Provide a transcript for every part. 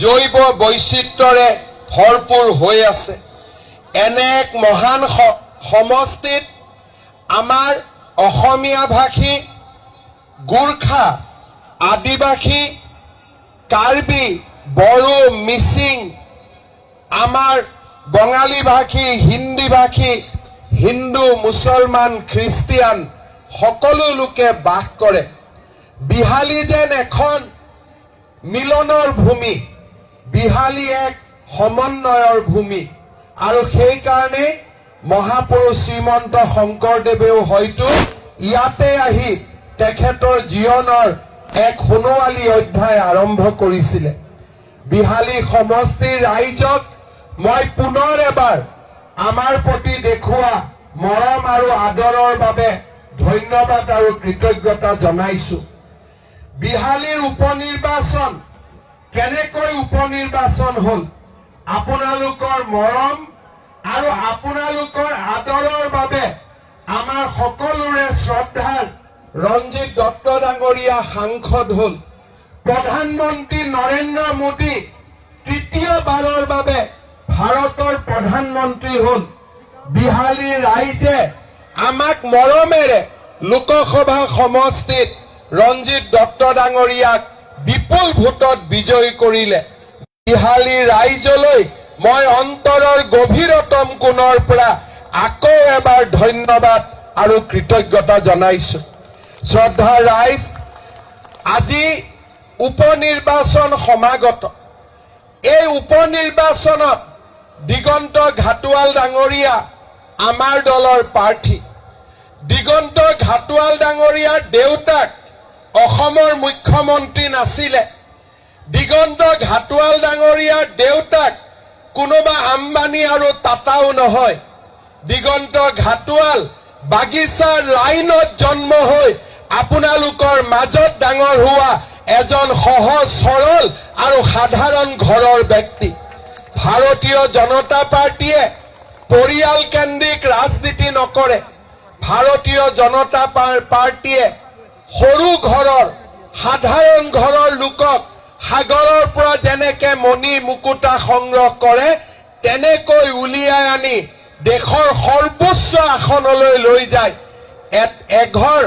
জৈৱ বৈচিত্ৰ্যৰে ভৰপূৰ হৈ আছে। এনে এক মহান সমষ্টিত আমাৰ অসমীয়া ভাষী, গোৰ্খা, আদিবাসী, কাৰ্বি, বড়ো, মিচিং, আমাৰ বঙালী ভাষী, হিন্দী ভাষী, হিন্দু, মুছলমান, খ্ৰীষ্টিয়ান সকলো লোকে বাস কৰে। বিহালী যেন এখন মিলনৰ ভূমি, বিহালী এক সমন্বয়ৰ ভূমি, আৰু সেইকাৰণে মহাপুৰুষ শ্ৰীমন্ত শংকৰদেৱেও হয়তো ইয়াতে আহি তেখেতৰ জীৱনৰ এক সোণোৱালী অধ্যায় আৰম্ভ কৰিছিলে। বিহালী সমষ্টিৰ ৰাইজক মই পুনৰ এবাৰ আমাৰ প্ৰতি দেখুওৱা মৰম আৰু আদৰৰ বাবে ধন্যবাদ আৰু কৃতজ্ঞতা জনাইছো। বিহালীৰ উপনিৰ্বাচন কেনেকৈ উপনিৰ্বাচন হল? আপোনালোকৰ মৰম আৰু আপোনালোকৰ আদৰৰ বাবে আমাৰ সকলোৰে শ্ৰদ্ধাৰ ৰঞ্জিত দত্ত ডাঙৰীয়া সাংসদ হল। প্ৰধানমন্ত্ৰী নৰেন্দ্ৰ মোদী তৃতীয়বাৰৰ বাবে ভাৰতৰ প্ৰধানমন্ত্ৰী হল। বিহালীৰ ৰাইজে আমাক মৰমেৰে লোকসভা সমষ্টিত ৰঞ্জিত দত্ত ডাঙৰীয়াক বিপুল ভোটত বিজয়ী কৰিলে। বিহালীৰ ৰাইজলৈ মই অন্তৰৰ গভীৰতম কোণৰ পৰা আকৌ এবাৰ ধন্যবাদ আৰু কৃতজ্ঞতা জনাইছো। শ্ৰদ্ধা ৰাইজ, আজি উপনিৰ্বাচন সমাগত। এই উপনিৰ্বাচনত দিগন্ত ঘাটোৱাল ডাঙৰীয়া আমাৰ দলৰ প্ৰাৰ্থী। দিগন্ত ঘাটোৱাল ডাঙৰীয়াৰ দেউতাক অসমৰ মুখ্যমন্ত্ৰী নাছিলে। দিগন্ত ঘাটোৱাল ডাঙৰীয়াৰ দেউতাক কোনোবা আম্বানী আৰু টাটাও নহয়। দিগন্ত ঘাটোৱাল বাগিচাৰ লাইনত জন্ম হৈ আপোনালোকৰ মাজত ডাঙৰ হোৱা এজন সহজ সৰল আৰু সাধাৰণ ঘৰৰ ব্যক্তি। ভাৰতীয় জনতা পাৰ্টীয়ে পৰিয়ালকেন্দ্ৰিক ৰাজনীতি নকৰে। ভাৰতীয় জনতা পাৰ্টীয়ে সৰু ঘৰৰ, সাধাৰণ ঘৰৰ লোকক সাগৰৰ পৰা যেনেকে মণি মুকুতা সংগ্ৰহ কৰে তেনেকৈ উলিয়াই আনি দেশৰ সৰ্বোচ্চ আসনলৈ লৈ যায়। এঘৰ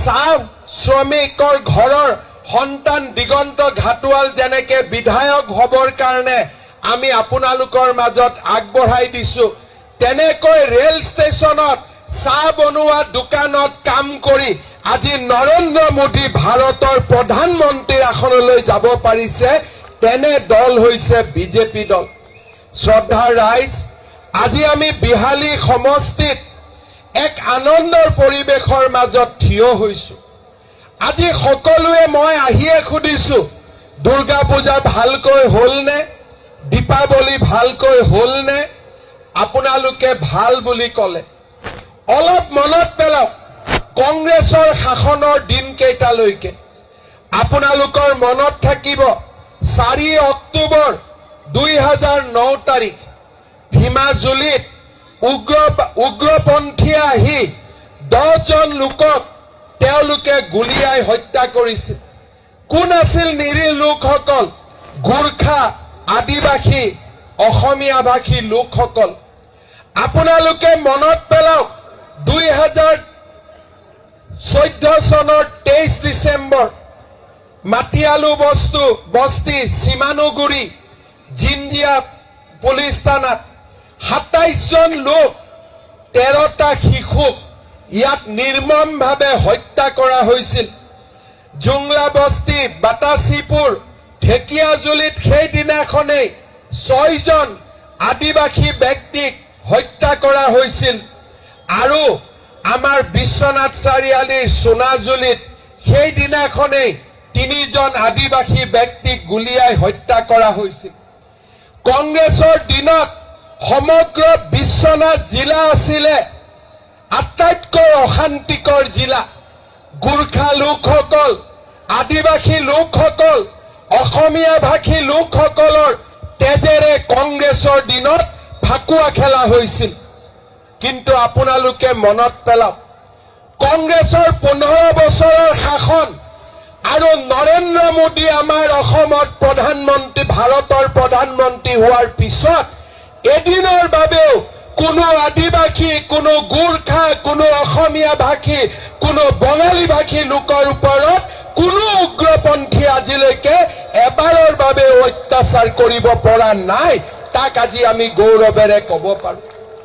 চাহ শ্ৰমিকৰ ঘৰৰ সন্তান দিগন্ত ঘাটোৱাল যেনেকে বিধায়ক হবৰ কাৰণে আমি আপোনালোকৰ মাজত আগবঢ়াই দিছো, তেনেকৈ ৰেল ষ্টেচনত চাহ বনোৱা দোকানত কাম কৰি আজি নৰেন্দ্ৰ মোদী ভাৰতৰ প্ৰধানমন্ত্ৰীৰ আসনলৈ যাব পাৰিছে। তেনে দল হৈছে বিজেপি দল। শ্ৰদ্ধা ৰাইজ, আজি আমি বিহালী সমষ্টিত এক আনন্দৰ পৰিৱেশৰ মাজত থিয় হৈছো। আজি সকলোৱে মই আহিয়ে সুধিছো, দুৰ্গা পূজা ভালকৈ হলনে? দীপাৱলী ভালকৈ হলনে? আপোনালোকে ভাল বুলি ক'লে। অলপ মনত পেলাওক কংগ্ৰেছৰ শাসনৰ দিনকেইটালৈকে। আপোনালোকৰ মনত থাকিব 4 অক্টোবৰ 2009 তাৰিখ ভীমাজুলিত উগ্ৰপন্থীয়ে আহি 10 জন লোকক তেওঁলোকে গুলীয়াই হত্যা কৰিছিল। কোন আছিল নিৰীহ লোকসকল? গোৰ্খা, আদিবাসী, অসমীয়া ভাষী লোকসকল। আপোনালোকে মনত পেলাওক 2014 চনৰ 23 ডিচেম্বৰ মাটিয়ালু বস্তি সীমানুগুৰি জিঞ্জিয়া পুলিচ থানাত 27 জন লোক 13টা শিশুক ইয়াত নিৰ্মমভাৱে হত্যা কৰা হৈছিল। জুংলা বস্তি বাতাসীপুৰ ঢেকিয়াজুলিত সেইদিনাখনেই 6 জন আদিবাসী ব্যক্তিক হত্যা কৰা হৈছিল। আৰু আমাৰ বিশ্বনাথ চাৰিআলিৰ সোণাজুলিত সেইদিনাখনেই 3 জন আদিবাসী ব্যক্তিক গুলীয়াই হত্যা কৰা হৈছিল। কংগ্ৰেছৰ দিনত সমগ্ৰ বিশ্বনাথ জিলা আছিলে আটাইতকৈ অশান্তিকৰ জিলা। গোৰ্খা লোকসকল, আদিবাসী লোকসকল, অসমীয়া ভাষী লোকসকলৰ তেজেৰে কংগ্ৰেছৰ দিনত ফাকুৱা খেলা হৈছিল। কিন্তু আপোনালোকে মনত পেলাওক, কংগ্ৰেছৰ 15 বছৰৰ শাসন আৰু নৰেন্দ্ৰ মোদী আমাৰ অসমত প্ৰধানমন্ত্ৰী ভাৰতৰ প্ৰধানমন্ত্ৰী হোৱাৰ পিছত এদিনৰ বাবেও কোনো আদিবাসী কোনো গোৰ্খা কোনো অসমীয়া ভাষী কোনো বঙালী ভাষী লোকৰ ওপৰত কোনো উগ্ৰপন্থী আজিলৈকে এবাৰৰ বাবে অত্যাচাৰ কৰিব পৰা নাই তাক আজি আমি গৌৰৱেৰে ক'ব পাৰো